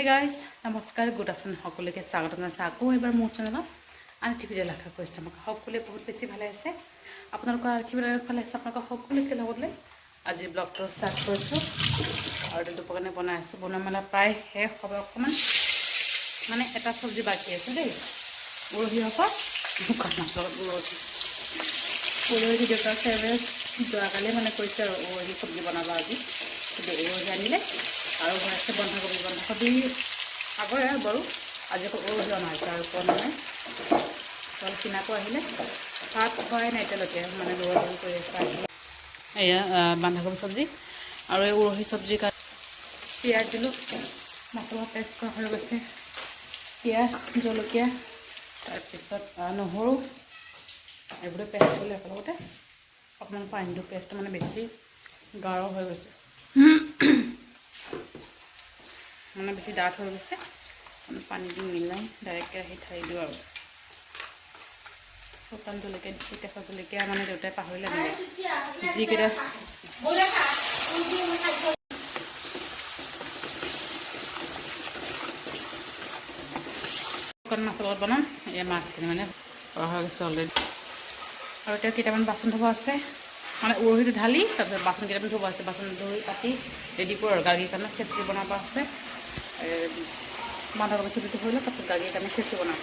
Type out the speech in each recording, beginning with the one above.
Hey guys, নমস্কাৰ good afternoon সকলোকে স্বাগত জনাইছোঁ আকৌ এবাৰ মোৰ চেনেলত আন টি ভিডিঅ' লেখা কৰিছোঁ আমাক সকলোৱে বহুত বেছি ভালে আছে আপোনালোকৰ আৰু কি ভালে আছে আপোনালোকৰ সকলোকে লগতে আজি ব্লগটো ষ্টাৰ্ট কৰিছোঁ আৰু দুপৰকানে বনাই আছোঁ বনোৱা মেলা প্ৰায় শেষ হ'ব অকণমান মানে এটা চব্জি বাকী আছে দেই উৰহি হওক শুকান মাছৰ উৰহি দেউতাৰ ফেভৰেট যোৱাকালি মানে কৈছে আৰু উৰহি চব্জি বনাব আজি উৰহি আনিলে আৰু আছে বন্ধাকবি আগৰে বাৰু আজি আকৌ উৰহি অনা হৈছে আৰু মানে চাউল কিনাকো আহিলে ভাত খোৱাই নাই এতিয়ালৈকে মানে দৌৰা কৰি আছে এয়া বন্ধাকবি চব্জি আৰু এই উৰহি চব্জিৰ কাৰণে পিঁয়াজ দিলোঁ মছলা পেষ্ট কৰা হৈ গৈছে পিঁয়াজ জলকীয়া তাৰপিছত নহৰু এইবোৰে পেষ্ট কৰিলে একেলগতে অকণমান পানী দিওঁ পেষ্টটো মানে বেছি গাঢ় হৈ গৈছে মানে বেছি ডাঠ হৈ গৈছে পানী দি মিলাই ডাইৰেক্টকৈ আহি ঠাই দিওঁ আৰু শুকান জলকীয়া দিছোঁ কেঁচা জলকীয়া মানে দেউতাই পাহৰিলে দিলে যিকেইটা শুকান মাছৰ লগত বনাম এই মাছখিনি মানে কৰা হৈ গৈছে অলৰেডি আৰু এতিয়া কেইটামান বাচন ধুব আছে মানে উৰহিটো ঢালি তাৰপিছত বাচন কেইটামান ধুব আছে বাচন ধুই কাটি ৰেডি কৰোঁ আৰু গাড়ীৰ কাৰণে খেচৰি বনাব আছে বন্ধাকবি চব্জিটো হৈ লওক তাৰপিছত গাড়ীৰ কাৰণে খেচৰি বনাম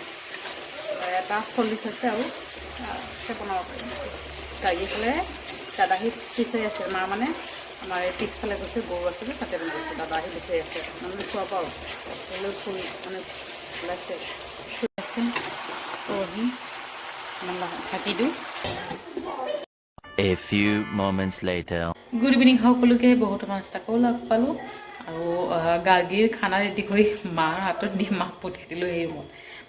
এটা 40 হৈছে আৰু বনাব পাৰিম গাড়ী ফালে দাদাহি পিচাৰি আছে মা মানে আমাৰ এই পিছফালে গৈছে গৰু আছিলে তাতে বনাইছে দাদাহি বিচাৰি আছে মানে খোৱাব আৰু হ'লেও ফুল মানে ওলাইছে ফুল আছে উৰহি ঢাকি দিওঁ A few moments later. Good evening সকলোকে বহুত মাছ তাকো লগ পালোঁ আৰু গাৰ্গীৰ খানা ৰেডি কৰি মাৰ হাতত দি মাক পঠিয়াই দিলোঁ সেই ৰুমত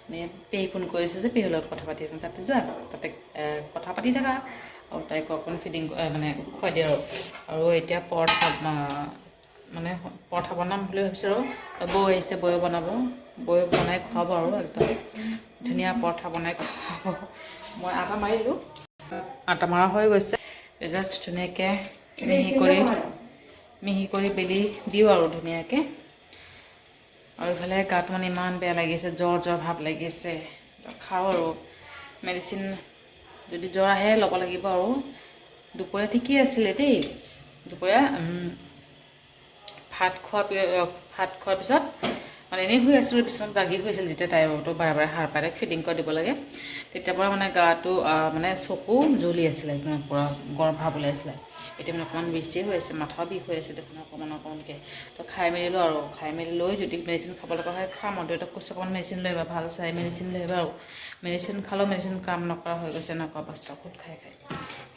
মানে পেহী ফোন কৰিছে যে পেহীৰ লগত কথা পাতি আছোঁ তাতে যোৱা তাতে কথা পাতি থাকা আৰু তাইক অকণ ফিডিং মানে খুৱাই দিয়ে আৰু এতিয়া পৰঠা মানে পৰঠা বনাম বুলি ভাবিছোঁ আৰু বৌ আহিছে বৌয়ে বনাব বৌয়ে বনাই খুৱাব আৰু একদম ধুনীয়া পৰঠা বনাই খুৱাব মই আটা মাৰিলোঁ আটা মৰা হৈ গৈছে জাষ্ট ধুনীয়াকৈ মিহি কৰি বেলি দিওঁ আৰু ধুনীয়াকৈ আৰু ইফালে গাটো মানে ইমান বেয়া লাগিছে জ্বৰ ভাৱ লাগিছে খাওঁ আৰু মেডিচিন যদি জ্বৰ আহে ল'ব লাগিব আৰু দুপৰীয়া ঠিকেই আছিলে দেই দুপৰীয়া ভাত খোৱাৰ পিছত মানে এনেই শুই আছিলোঁ পিছত গাৰ্গী হৈছিল যেতিয়া তাইতো বাৰে বাৰে সাৰ পাই ফিডিং কৰি দিব লাগে তেতিয়াৰ পৰা মানে গাটো মানে চকু জ্বলি আছিলে একদম পূৰা গৰম ভাৱ ওলাইছিলে এতিয়া মানে অকণমান বেছি হৈ আছে মাথাও বিষ হৈ আছে দেখোন অকণমানকৈ তো খাই মেলিলোঁ আৰু খাই মেলি লৈ যদি মেডিচিন খাব লগা হয় খাম আৰু দেউতাক কৈছে অকণমান মেডিচিন লৈ আহিবা ভাল চাই মেডিচিন লৈ আহিবা আৰু মেডিচিন খালেও মেডিচিন কাম নকৰা হৈ গৈছে এনেকুৱা অৱস্থা ঔষধ খাই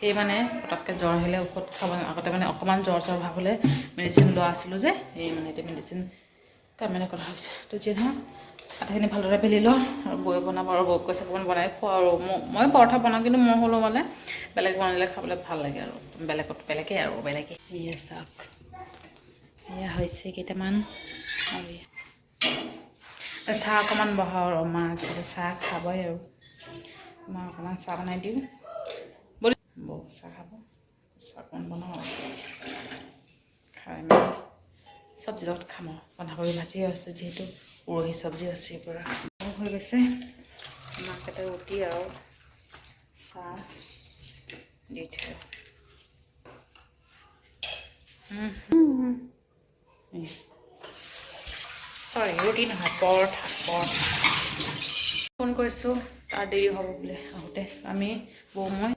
সেই মানে পটককৈ জ্বৰ আহিলে ঔষধ খাব আগতে মানে অকণমান জ্বৰ ভাৱ হ'লে মেডিচিন লোৱা আছিলোঁ যে এই মানে এতিয়া মেডিচিন কামেনে কৰা হৈছে তো যি নহওক আটাইখিনি ভালদৰে বেলি লওঁ আৰু বৌয়ে বনাব আৰু বৌক কৈছে অকণমান বনাই খোৱা আৰু মই পৰঠা বনাওঁ কিন্তু মই হ'লেও মানে বেলেগ বনালে খাবলৈ ভাল লাগে আৰু বেলেগেই আৰু বেলেগেই এয়া চাওক এয়া হৈছে কেইটামান আৰু চাহ অকণমান বহাওঁ আৰু মা চাহ খাবই আৰু মই অকণমান চাহ বনাই দিওঁ বৌ চাহ খাব চাহ অকণমান বনাওঁ আৰু খাই মেলি চব্জিৰ লগত খাম আৰু বন্ধাকবি ভাজি আছে যিহেতু উৰহি চব্জি আছে পৰা হৈ গৈছে মাক এটা ৰুটি আৰু চাহ দি থৈ চৰি ৰুটি নহয় পৰঠা ফোন কৰিছোঁ তাৰ দেৰি হ'ব বোলে আহোঁতে আমি বৌ মই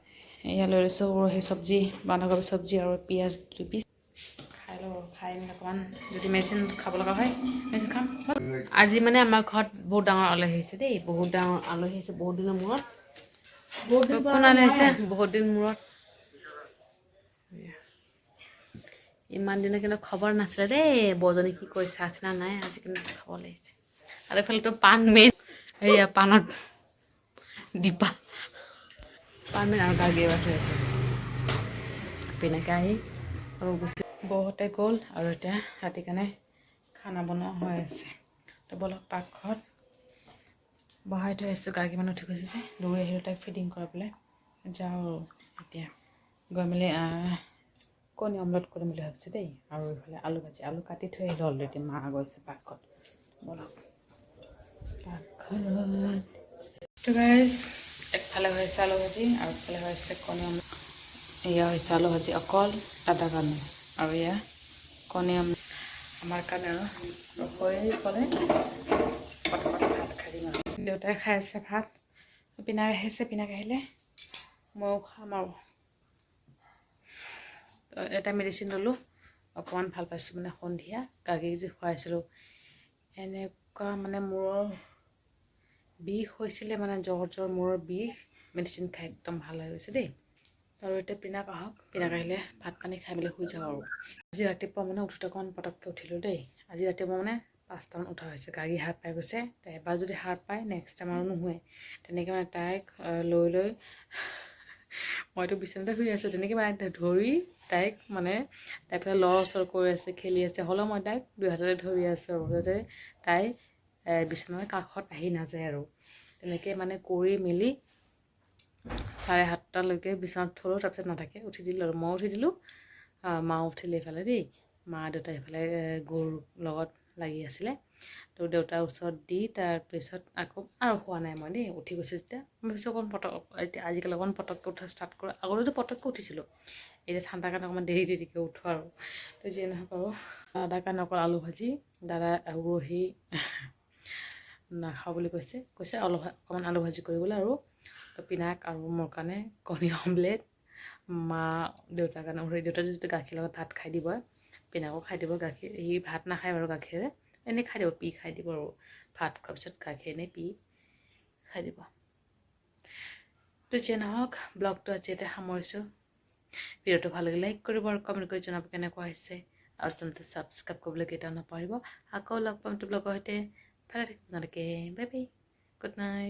এয়া লৈ লৈছোঁ উৰহি চব্জি বন্ধাকবি চব্জি আৰু পিঁয়াজ 2 পিচ খাই লওঁ খাই মেলি অকণমান যদি মেডিচিন খাব লগা হয় মেডিচিন খাম আজি মানে আমাৰ ঘৰত বহুত ডাঙৰ আলহী আহিছে দেই বহুত ডাঙৰ আলহী আহিছে বহুত দিনৰ মূৰত কোন আলহী আহিছে বহুত দিন মূৰত ইমান দিনে কিন্তু খবৰ নাছিলে দেই বৌজনী কি কৰিছে আছে না নাই আজি কিন্তু খাব লাগিছে আৰু এইফালেতো পাণ মেইন সেয়া পাণত দীপা পাণ মেইন আৰু গাৰ্গী এবাৰ থৈ আছে তেনেকৈ আহি আৰু গুচি বৌহঁতে গ'ল আৰু এতিয়া ৰাতিৰ কাৰণে খানা বনোৱা হৈ আছে তো বলক পাকঘৰত বহাই থৈ আহিছোঁ গাৰ্গী মানুহ উঠি গৈছে যে দৌৰি আহিলোঁ তাইক ফিডিং কৰাবলৈ যাওঁ আৰু এতিয়া গৈ মেলি কণী অমলেট কৰিম বুলি ভাবিছোঁ দেই আৰু এইফালে আলু ভাজি আলু কাটি থৈ আহিলোঁ অলৰেডি মা গৈছে পাকঘৰত বলক তো গাইজ একফালে হৈছে আলু ভাজি আৰু একফালে হৈছে কণী অমলেট এয়া হৈছে আলু ভাজি অকল দাদাৰ কাৰণে আৰু এয়া কণী অমলেট আমাৰ কাৰণে আৰু হৈ গ'লে পটকতে ভাত খাই দিম আৰু দেউতাই খাই আছে ভাত পিনাক আহিছে পিনাক আহিলে ময়ো খাম আৰু এটা মেডিচিন ল'লোঁ অকণমান ভাল পাইছোঁ মানে সন্ধিয়া গাখীৰ যি খুৱাইছিলোঁ এনেকুৱা মানে মূৰৰ বিষ হৈছিলে মানে জ্বৰ মূৰৰ বিষ মেডিচিন খাই একদম ভাল হৈ গৈছে দেই আৰু এতিয়া পিনাক আহক পিনাক আহিলে ভাত পানী খাই মেলি শুই যাওঁ আৰু আজি ৰাতিপুৱা মানে উঠোতে অকণমান পটককৈ উঠিলোঁ দেই আজি ৰাতিপুৱা মানে 5টামান উঠা হৈছে গাড়ী সাৰ পাই গৈছে এবাৰ যদি সাৰ পায় নেক্সট টাইম আৰু নুশুৱে তেনেকৈ মানে তাইক লৈ মইতো বিচনাতে শুই আছোঁ তেনেকৈ মানে ধৰি তাইক মানে তাইক লৰচৰ কৰি আছে খেলি আছে হ'লেও মই তাইক 2 হাতেৰে ধৰি আছোঁ আৰু যাতে তাই বিচনাৰ কাষত আহি নাযায় আৰু তেনেকৈ মানে কৰি মেলি 7:30লৈকে বিচনাত থ'লোঁ তাৰপিছত নাথাকে উঠি দিলোঁ আৰু মই উঠি দিলোঁ মা উঠিলে এইফালে দেই মা দেউতা এইফালে গৰুৰ লগত লাগি আছিলে তো দেউতাৰ ওচৰত দি তাৰপিছত আকৌ আৰু হোৱা নাই মই দেই উঠি গৈছোঁ যেতিয়া মই ভাবিছোঁ অকণ পটক এতিয়া আজিকালি অকণ পটককৈ উঠা ষ্টাৰ্ট কৰোঁ আগতেতো পটককৈ উঠিছিলোঁ এতিয়া ঠাণ্ডাৰ কাৰণে অকণমান দেৰিকৈ উঠোঁ আৰু তো যিয়ে নহওক আৰু দাদাৰ কাৰণে অকল আলু ভাজি দাদা উৰহি নাখাওঁ বুলি কৈছে অকণমান আলু ভাজি কৰিবলৈ আৰু পিনাক আৰু মোৰ কাৰণে কণী অমলেট মা দেউতাৰ কাৰণে দেউতাই যদি গাখীৰ লগত ভাত খাই দিব পিনাকো খাই দিব গাখীৰ সি ভাত নাখায় বাৰু গাখীৰে এনেই খাই দিব পি খাই দিব আৰু ভাত খোৱাৰ পিছত গাখীৰ এনেই পি খাই দিব তো যিয়ে নহওক ব্লগটো আজি ইয়াতে সামৰিছোঁ ভিডিঅ'টো ভাল লাগিলে লাইক কৰিব আৰু কমেণ্ট কৰি জনাব কেনেকুৱা হৈছে আৰু চেনেলটো ছাবস্ক্ৰাইব কৰিবলৈ কেতিয়াও নাপাহৰিব আকৌ লগ পাম তো ব্লগৰ সৈতে ভালে থাকিব আপোনালোকে বাই বাই গুড নাইট